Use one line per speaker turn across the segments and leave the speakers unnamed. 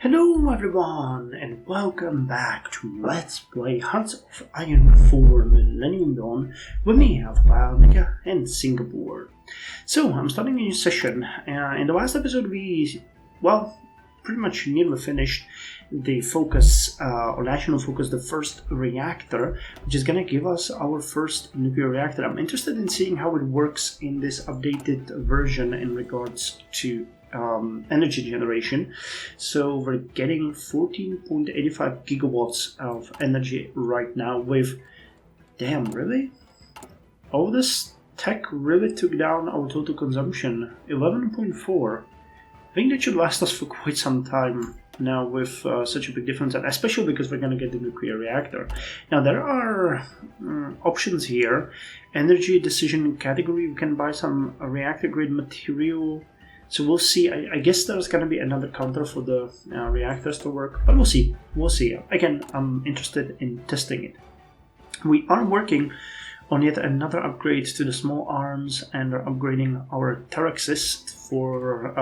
Hello everyone and welcome back to Let's Play Hearts of Iron 4 Millennium Dawn with me, Majulah and Singapore. So, I'm starting a new session. In the last episode we, pretty much nearly finished the focus, or national focus, the first reactor, which is going to give us our first nuclear reactor. I'm interested in seeing how it works in this updated version in regards to energy generation. So we're getting 14.85 gigawatts of energy right now with, damn, really? All this tech really took down our total consumption, 11.4. I think that should last us for quite some time now with such a big difference, and especially because we're going to get the nuclear reactor. Now there are options here. Energy decision category, we can buy some reactor grade material. So we'll see. I guess there's going to be another counter for the reactors to work, but we'll see. We'll see. Again, I'm interested in testing it. We are working on yet another upgrade to the small arms and are upgrading our intricacies for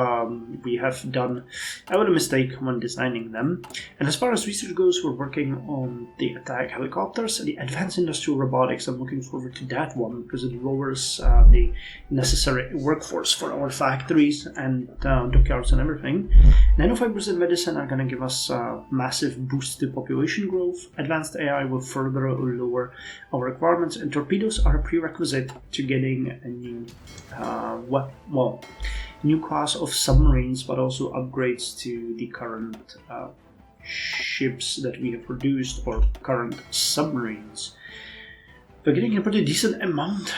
we have done a little mistake when designing them. And as far as research goes, we're working on the attack helicopters, the advanced industrial robotics. I'm looking forward to that one because it lowers the necessary workforce for our factories and dockyards and everything. Nanofibers in medicine are going to give us a massive boost to population growth. Advanced AI will further lower our requirements, and torpedoes are a prerequisite to getting a new new class of submarines, but also upgrades to the current ships that we have produced, or current submarines. We're getting a pretty decent amount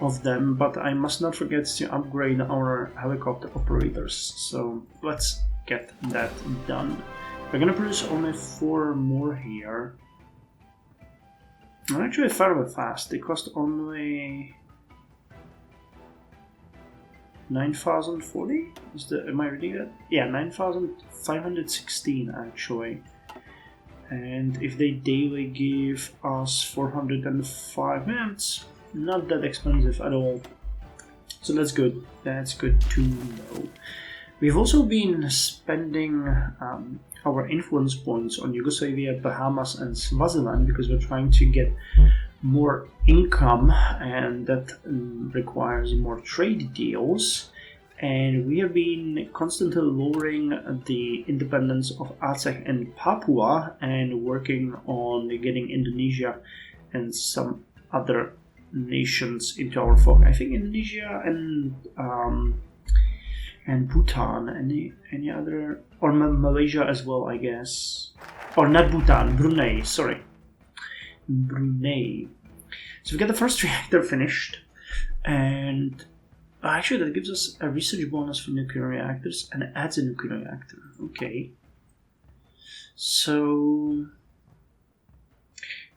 of them, but I must not forget to upgrade our helicopter operators. So let's get that done. We're gonna produce only 4 more here. They're actually fairly fast. They cost only 9,040? Am I reading that? Yeah, 9,516 actually. And if they daily give us 405 minutes, not that expensive at all. So that's good. That's good to know. We've also been spending our influence points on Yugoslavia, Bahamas, and Swaziland because we're trying to get more income, and that requires more trade deals. And we have been constantly lowering the independence of Aceh and Papua and working on getting Indonesia and some other nations into our folk. I think Indonesia and Bhutan, any other, or Malaysia as well, I guess, or not Bhutan, Brunei. Sorry, Brunei. So we got the first reactor finished, and actually that gives us a research bonus for nuclear reactors and adds a nuclear reactor. Okay. So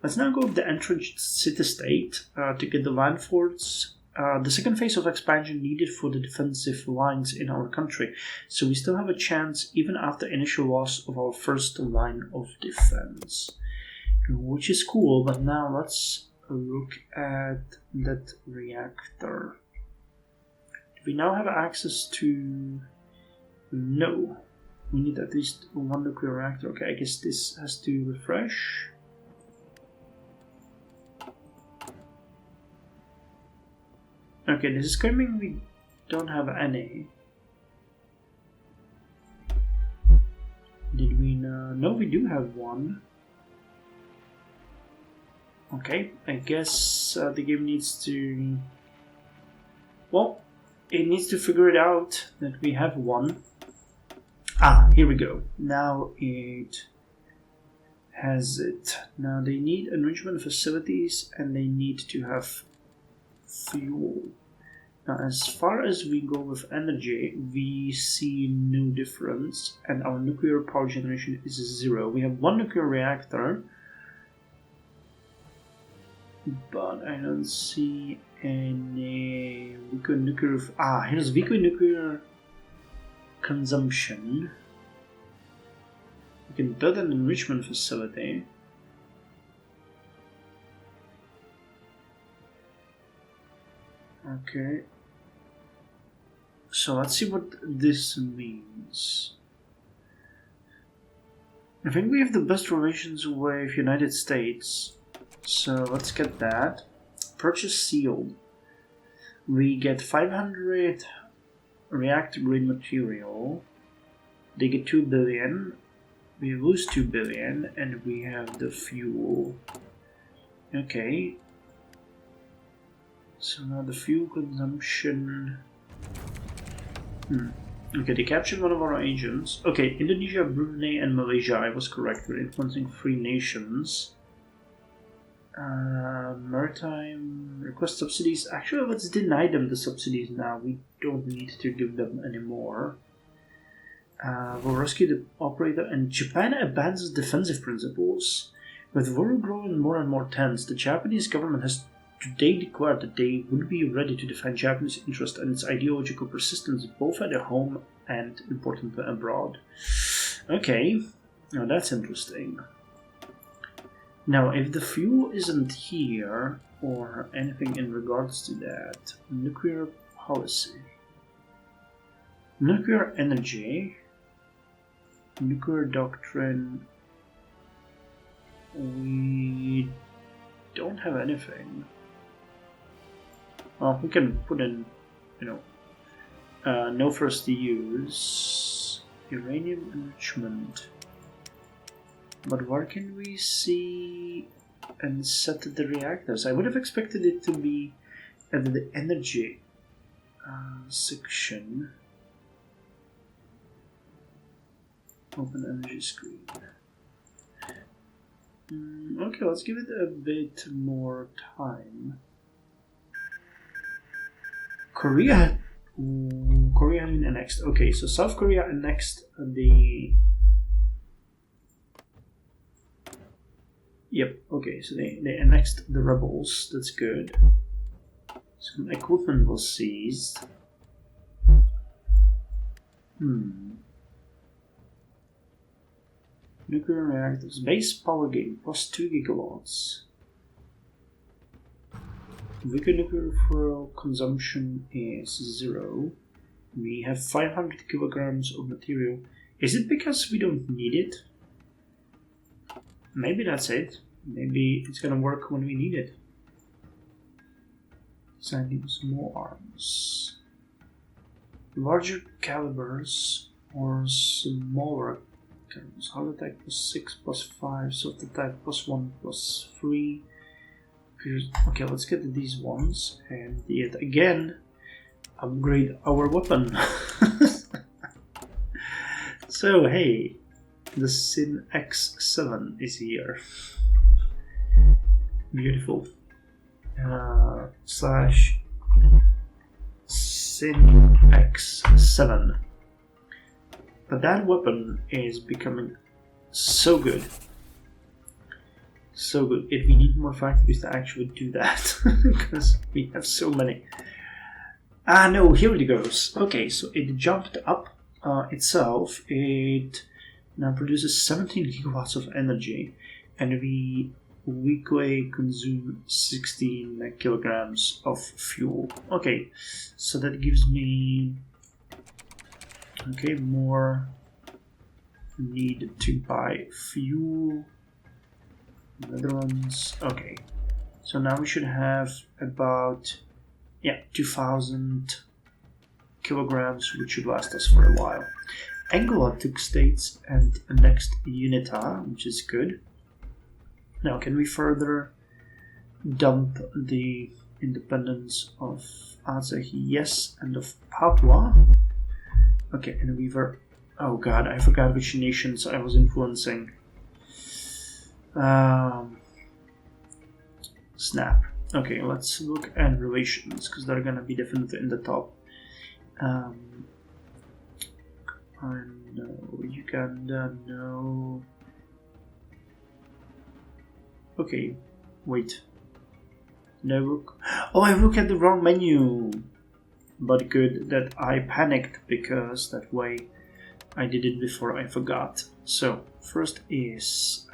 let's now go with the entrance city-state to get the land forts. The second phase of expansion needed for the defensive lines in our country. So we still have a chance even after initial loss of our first line of defense, which is cool. But now let's look at that reactor. Do we now have access to... No. We need at least 1 nuclear reactor. Okay, I guess this has to refresh. Okay, this is claiming we don't have any. Did we know? No, we do have 1. Okay, I guess the game needs to... Well, it needs to figure it out that we have 1. Ah, here we go. Now it has it. Now they need enrichment facilities and they need to have fuel. Now, as far as we go with energy, we see no difference, and our nuclear power generation is 0. We have 1 nuclear reactor, but I don't see any weaker nuclear... here's weaker nuclear consumption. We can build an enrichment facility. Okay. So let's see what this means. I think we have the best relations with United States, so let's get that. Purchase sealed. We get 500 reactor grade material. They get 2 billion. We lose 2 billion, and we have the fuel. Okay. So now the fuel consumption. Okay, they captured one of our agents. Okay, Indonesia, Brunei, and Malaysia. I was correct. We're influencing 3 nations. Maritime request subsidies. Actually, let's deny them the subsidies now. We don't need to give them anymore. We'll rescue the operator, and Japan abandons defensive principles. With war growing more and more tense, the Japanese government has today declared that they would be ready to defend Japanese interest and its ideological persistence both at home and importantly abroad. Okay, now that's interesting. Now, if the fuel isn't here, or anything in regards to that, nuclear policy. Nuclear energy, nuclear doctrine, we don't have anything. Well, we can put in, no first use, uranium enrichment. But where can we see and set the reactors? I would have expected it to be at the energy section. Open energy screen. Okay, let's give it a bit more time. Korea had been annexed. Okay, so South Korea annexed the... Yep, okay, so they annexed the rebels. That's good. Some equipment was seized. Nuclear reactors. Base power gain plus 2 gigawatts. Weaker nuclear fuel consumption is 0. We have 500 kilograms of material. Is it because we don't need it? Maybe that's it. Maybe it's gonna work when we need it. Designing small arms. Larger calibers or smaller calibers. Hard attack plus 6 plus 5. Soft attack plus 1 plus 3. Okay, let's get these ones and yet again upgrade our weapon. So hey, the Sin X7 is here. Beautiful. Slash Sin X7. But that weapon is becoming so good. So good. If we need more factories to actually do that, because we have so many. No, here it goes. Okay, so it jumped up itself. It now produces 17 gigawatts of energy, and we weekly consume 16 kilograms of fuel. Okay, so that gives me more need to buy fuel. Netherlands. Okay, so now we should have about 2,000 kilograms, which should last us for a while. Angola took states and annexed UNITA, which is good. Now, can we further dump the independence of Aceh? Yes, and of Papua. Okay, and we were... Oh god, I forgot which nations I was influencing. Snap. Okay, let's look at relations, because they're gonna be definitely in the top. No, Uganda, no. Okay, wait. No look. Oh, I look at the wrong menu. But good that I panicked, because that way I did it before I forgot. So, first is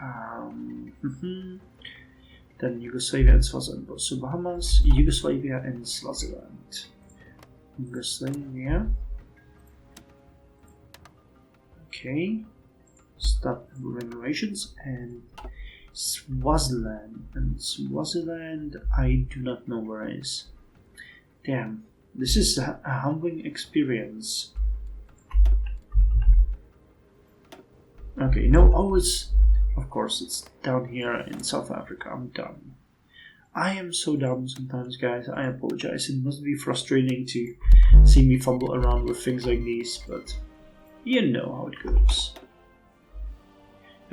then Yugoslavia and Swaziland. So Bahamas, Yugoslavia and Swaziland. Yugoslavia. Okay. stop improving relations, and Swaziland. And Swaziland, I do not know where it is. Damn, this is a humbling experience. Okay, no, of course, it's down here in South Africa. I'm dumb. I am so dumb sometimes, guys. I apologize. It must be frustrating to see me fumble around with things like these, but you know how it goes.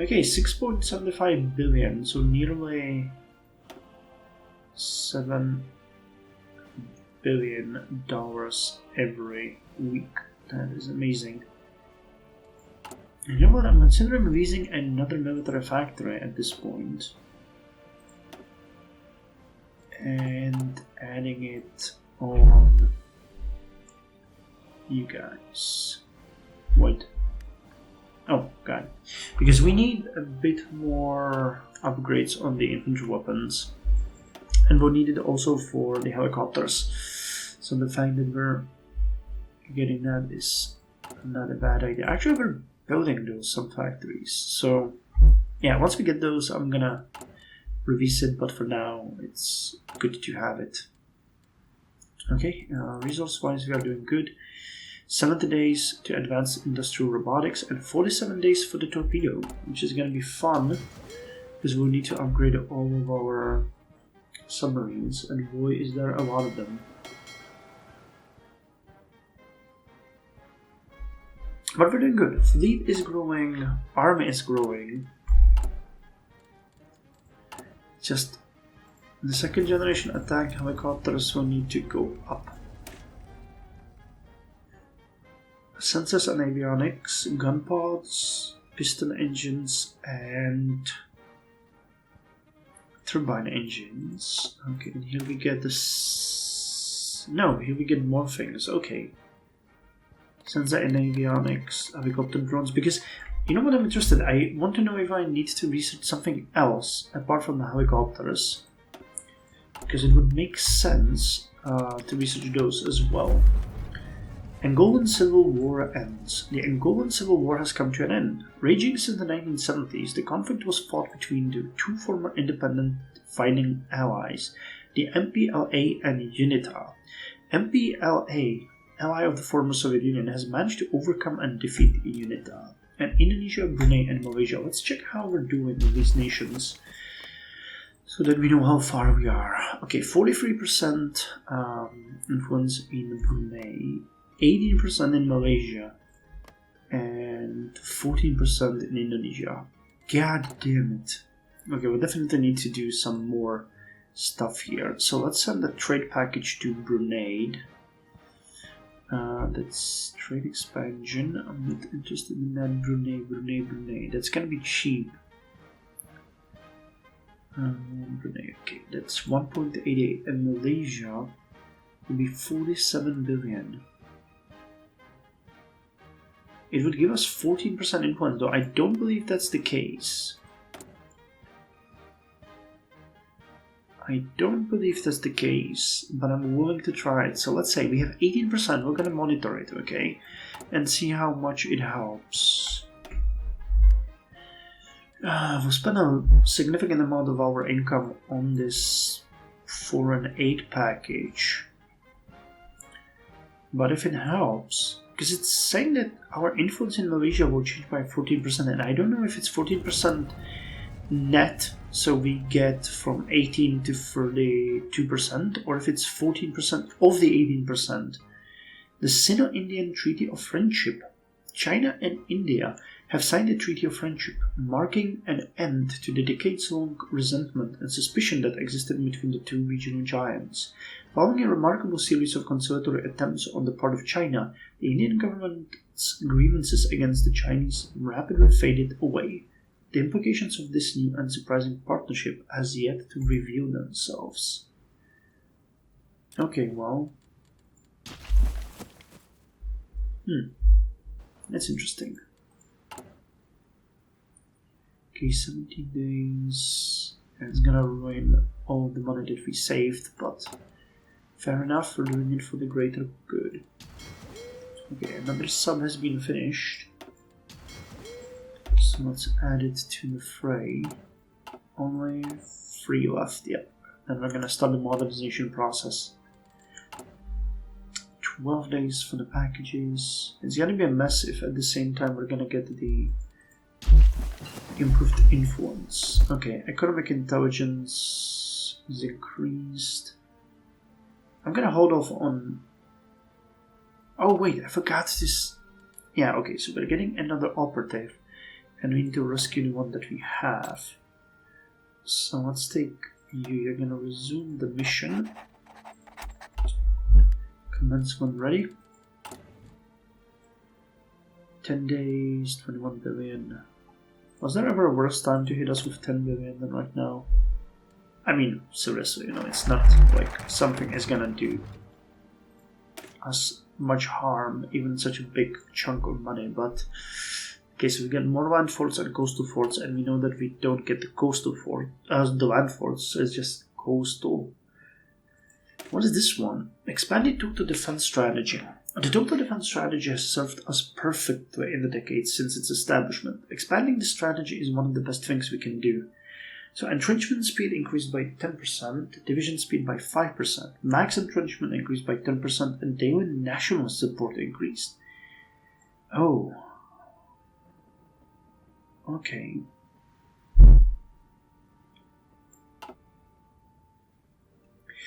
Okay, 6.75 billion, so nearly $7 billion every week. That is amazing. And you know what? I'm considering releasing another military factory at this point. And adding it on you guys. Wait. Oh, God. Because we need a bit more upgrades on the infantry weapons. And we'll need it also for the helicopters. So the fact that we're getting that is not a bad idea. Actually, we're building those some factories. So, yeah, once we get those, I'm gonna revisit, but for now, it's good to have it. Okay, resource-wise, we are doing good. 70 days to advance industrial robotics and 47 days for the torpedo, which is gonna be fun, because we'll need to upgrade all of our submarines, and boy, is there a lot of them. But we're doing good. Fleet is growing, army is growing. Just the second generation attack helicopters will need to go up. Sensors and avionics, gun pods, piston engines, and turbine engines. Okay, and here we get this. No, here we get more things. Okay. Sensor and avionics, helicopter drones, because you know what I'm interested in? I want to know if I need to research something else apart from the helicopters, because it would make sense to research those as well. Angolan Civil War ends. The Angolan Civil War has come to an end. Raging since the 1970s, the conflict was fought between the two former independent fighting allies, the MPLA and UNITA. MPLA, ally of the former Soviet Union, has managed to overcome and defeat UNITA. And Indonesia, Brunei, and Malaysia. Let's check how we're doing in these nations so that we know how far we are. Okay, 43% influence in Brunei, 18% in Malaysia, and 14% in Indonesia. God damn it. Okay, we definitely need to do some more stuff here. So let's send a trade package to Brunei. That's trade expansion. I'm not interested in that. Brunei. That's gonna be cheap. Brunei, okay, that's 1.88, and Malaysia will be 47 billion. It would give us 14% influence, though I don't believe that's the case. I don't believe that's the case, but I'm willing to try it. So let's say we have 18%, we're going to monitor it, okay? And see how much it helps. We'll spend a significant amount of our income on this foreign aid package. But if it helps, because it's saying that our influence in Malaysia will change by 14%, and I don't know if it's 14% net, so we get from 18 to 32%, or if it's 14% of the 18%. The Sino-Indian Treaty of Friendship. China and India have signed a Treaty of Friendship, marking an end to the decades-long resentment and suspicion that existed between the two regional giants. Following a remarkable series of conciliatory attempts on the part of China, the Indian government's grievances against the Chinese rapidly faded away. The implications of this new and surprising partnership has yet to reveal themselves. Okay, well... That's interesting. Okay, 17 days. And it's gonna ruin all the money that we saved, but fair enough, we're doing it for the greater good. Okay, another sub has been finished. So let's add it to the fray. Only 3 left, yep. And we're gonna start the modernization process. 12 days for the packages. It's gonna be a mess if at the same time we're gonna get the improved influence. Okay, economic intelligence is increased. I'm gonna hold off on... Oh wait, I forgot this. Yeah, okay, so we're getting another operative and we need to rescue the one that we have. So let's take you. You're gonna resume the mission. Commence when ready. 10 days, 21 billion. Was there ever a worse time to hit us with 10 billion than right now? I mean, seriously, it's not like something is gonna do us much harm, even such a big chunk of money, but... Okay, so we get more land forts and coastal forts, and we know that we don't get the coastal fort, the land forts, so it's just coastal. What is this one? Expanded total defense strategy. The total defense strategy has served us perfectly in the decades since its establishment. Expanding the strategy is one of the best things we can do. So entrenchment speed increased by 10%, division speed by 5%, max entrenchment increased by 10%, and daily national support increased. Oh. Okay.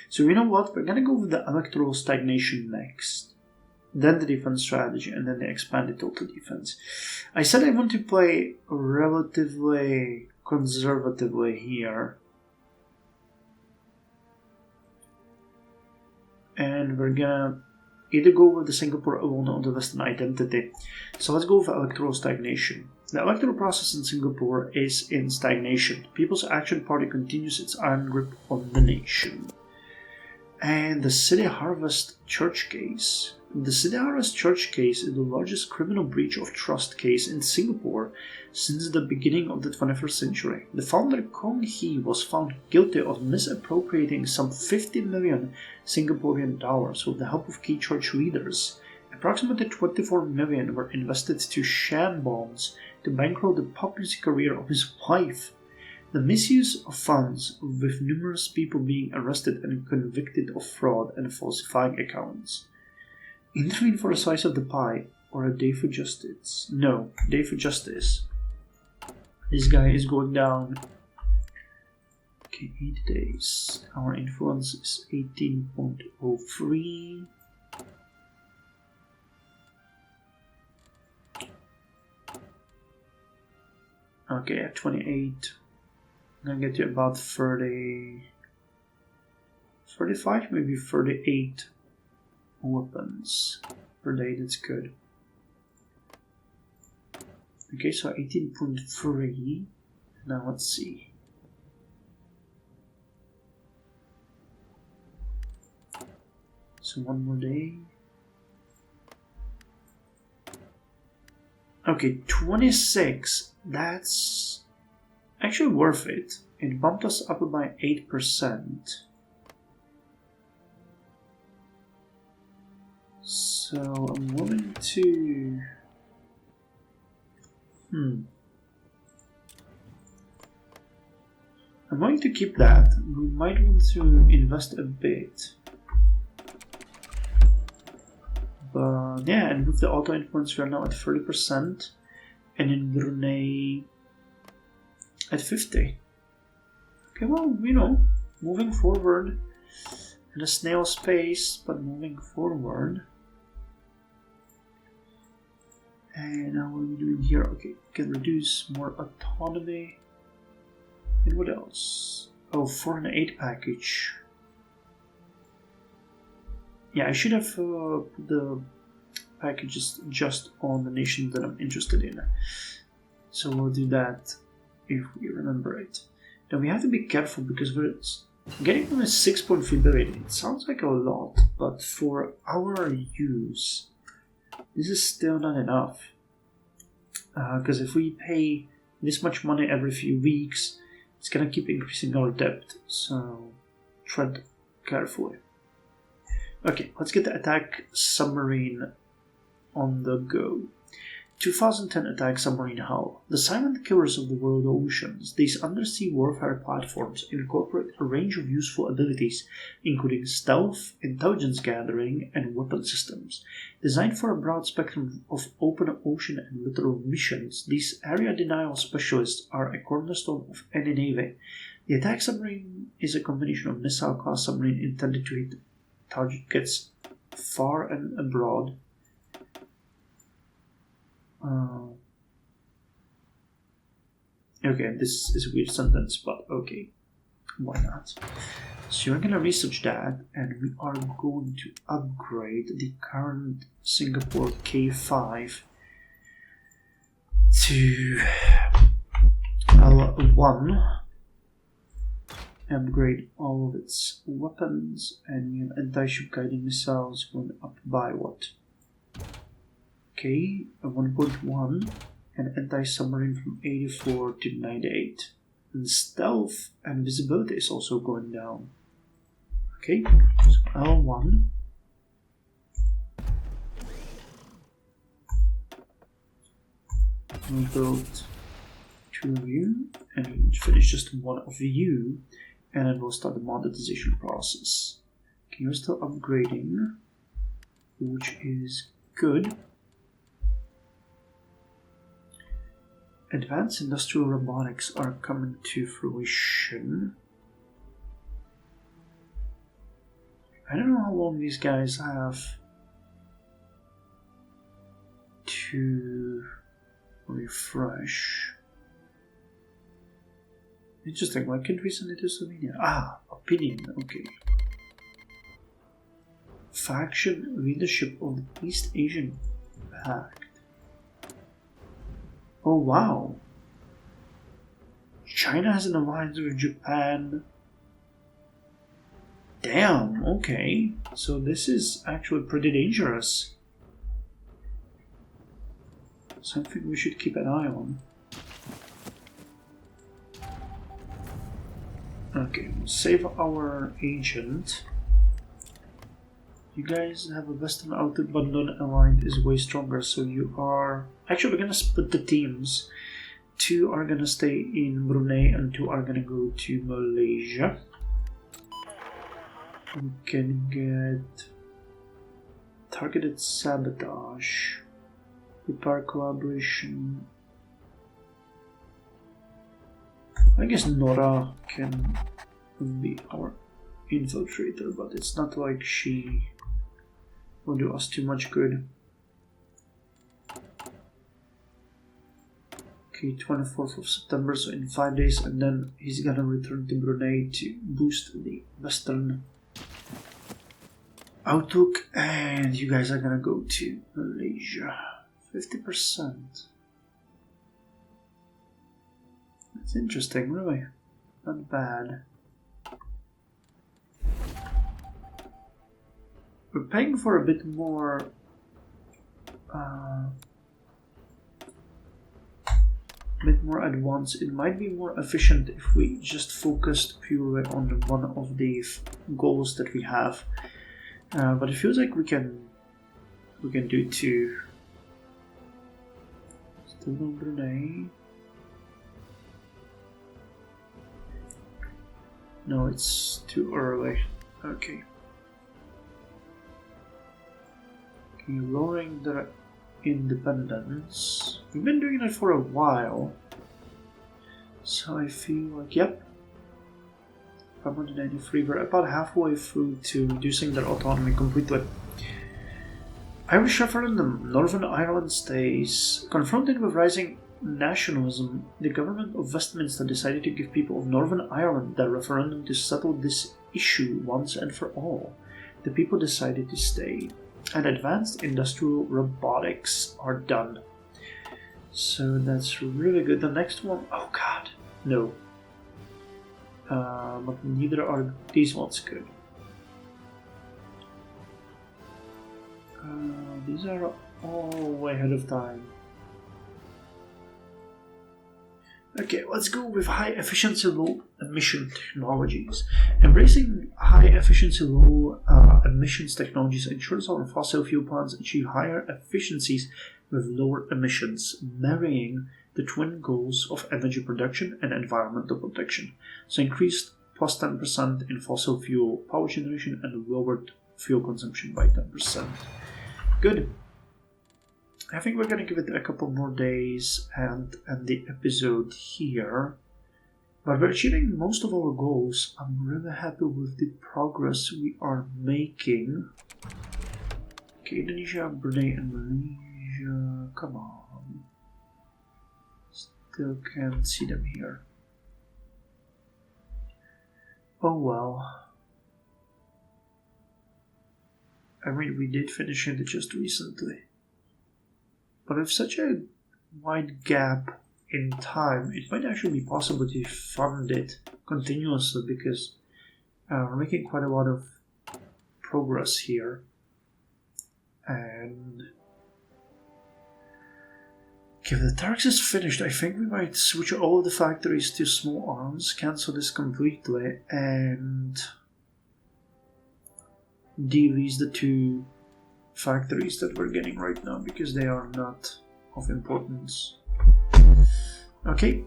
So you know what? We're gonna go with the electoral stagnation next. Then the defense strategy, and then the expanded total defense. I said I want to play relatively conservatively here. And we're gonna either go with the Singapore alone or the Western identity. So let's go with electoral stagnation. The electoral process in Singapore is in stagnation. People's Action Party continues its iron grip on the nation. And the City Harvest Church case. The City Harvest Church case is the largest criminal breach of trust case in Singapore since the beginning of the 21st century. The founder Kong Hee was found guilty of misappropriating some 50 million Singaporean dollars with the help of key church leaders. Approximately 24 million were invested to sham bonds to bankroll the publicity career of his wife. The misuse of funds, with numerous people being arrested and convicted of fraud and falsifying accounts. Intervene for a slice of the pie or a day for justice? No, day for justice. This guy is going down. Okay, 8 days. Our influence is 18.03. Okay, at 28. I'm gonna get to about 30. 35, maybe 38 weapons per day. That's good. Okay, so 18.3. Now let's see. So one more day. Okay, 26. That's actually worth it. It bumped us up by 8%. So I'm willing to... I'm going to keep that. We might want to invest a bit. But yeah, and with the auto influence we are now at 30%. And in Brunei at 50. Okay, well, moving forward in a snail's pace, but moving forward. And now what are we doing here? Okay, can reduce more autonomy. And what else? Oh, foreign aid package. Yeah, I should have put the packages just on the nations that I'm interested in. So we'll do that if we remember it. Now we have to be careful because we're getting from a 6.3 billion. It sounds like a lot, but for our use, this is still not enough. Because if we pay this much money every few weeks, it's gonna keep increasing our debt. So tread carefully. Okay, let's get the attack submarine on the go. 2010 attack submarine hull. The silent killers of the world oceans, these undersea warfare platforms incorporate a range of useful abilities, including stealth, intelligence gathering, and weapon systems. Designed for a broad spectrum of open ocean and littoral missions, these area denial specialists are a cornerstone of any navy. The attack submarine is a combination of missile-class submarine intended to hit targets far and abroad. Okay, this is a weird sentence, but okay, why not? So you're gonna research that, and we are going to upgrade the current Singapore K5 to L1. Upgrade all of its weapons, and you have anti-ship guiding missiles going up by what? Okay, a 1.1, and anti-submarine from 84 to 98. And stealth and visibility is also going down. Okay, so L1. We'll build 2 of you, and we'll finish just 1 of you, and then we'll start the modernization process. Okay, you're still upgrading, which is good. Advanced industrial robotics are coming to fruition. I don't know how long these guys have to refresh. Interesting, why can't we send it to Slovenia? Opinion, okay. Faction leadership of the East Asian Pact. Oh wow. China has an alliance with Japan. Damn, okay. So this is actually pretty dangerous. Something we should keep an eye on. Okay, we'll save our agent. You guys have a Western outfit, but non-aligned is way stronger, so you are... Actually, we're gonna split the teams. 2 are gonna stay in Brunei and 2 are gonna go to Malaysia. We can get targeted sabotage, repair collaboration. I guess Nora can be our infiltrator, but it's not like she will do us too much good. Okay, 24th of September, so in 5 days, and then he's gonna return to Brunei to boost the Western outlook, and you guys are gonna go to Malaysia. 50%. That's interesting, really. Not bad. We're paying for a bit more advance. It might be more efficient if we just focused purely on one of the goals that we have. But it feels like we can do 2. Still no Brunei. No, it's too early. Okay. Lowering their independence. We've been doing it for a while, so I feel like, yep, 593. We're about halfway through to reducing their autonomy completely. Irish referendum. Northern Ireland stays. Confronted with rising nationalism, the government of Westminster decided to give people of Northern Ireland their referendum to settle this issue once and for all. The people decided to stay. And advanced industrial robotics are done. So that's really good. The next one, oh god, no. But neither are these ones good. These are all way ahead of time. Okay, let's go with high efficiency low emission technologies. Embracing high efficiency low emissions technologies ensures our fossil fuel plants achieve higher efficiencies with lower emissions, marrying the twin goals of energy production and environmental protection. So increased plus 10% in fossil fuel power generation and lowered fuel consumption by 10%. Good. I think we're going to give it a couple more days and end the episode here. But we're achieving most of our goals. I'm really happy with the progress we are making. Okay, Indonesia, Brunei, and Malaysia. Come on. Still can't see them here. Oh well. I mean, we did finish it just recently. But with such a wide gap in time, it might actually be possible to fund it continuously because we're making quite a lot of progress here. And okay, the Tarx is finished. I think we might switch all of the factories to small arms, cancel this completely, and de-lease the 2 factories that we're getting right now because they are not of importance. Okay,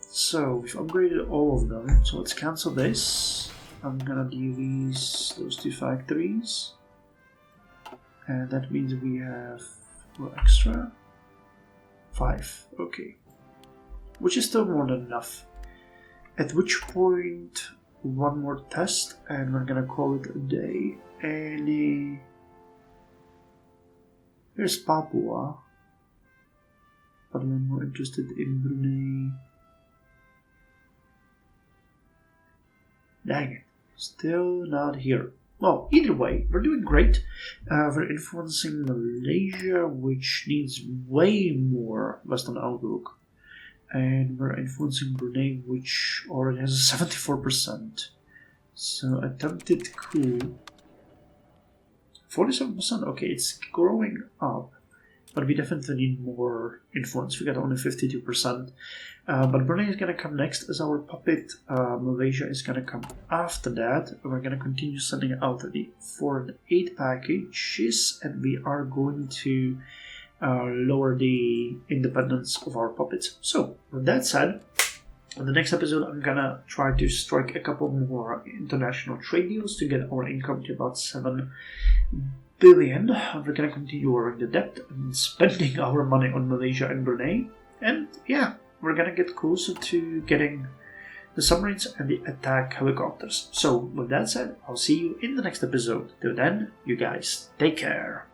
so we've upgraded all of them, so let's cancel this. I'm gonna de-lease those 2 factories, and that means we have what extra? 5, okay, which is still more than enough. At which point, one more test, and we're gonna call it a day. Here's Papua, but I'm more interested in Brunei. Dang it, still not here. Well, either way, we're doing great. We're influencing Malaysia, which needs way more Western outlook. And we're influencing Brunei, which already has a 74%. So attempted coup. 47%, okay, it's growing up. But we definitely need more influence. We got only 52%. But Brunei is going to come next as our puppet. Malaysia is going to come after that. We're going to continue sending out the 4 and 8 packages. And we are going to lower the independence of our puppets. So, with that said, in the next episode, I'm going to try to strike a couple more international trade deals to get our income to about 7 billion. We're going to continue lowering the debt and spending our money on Malaysia and Brunei. And yeah, we're going to get closer to getting the submarines and the attack helicopters. So with that said, I'll see you in the next episode. Till then, you guys take care.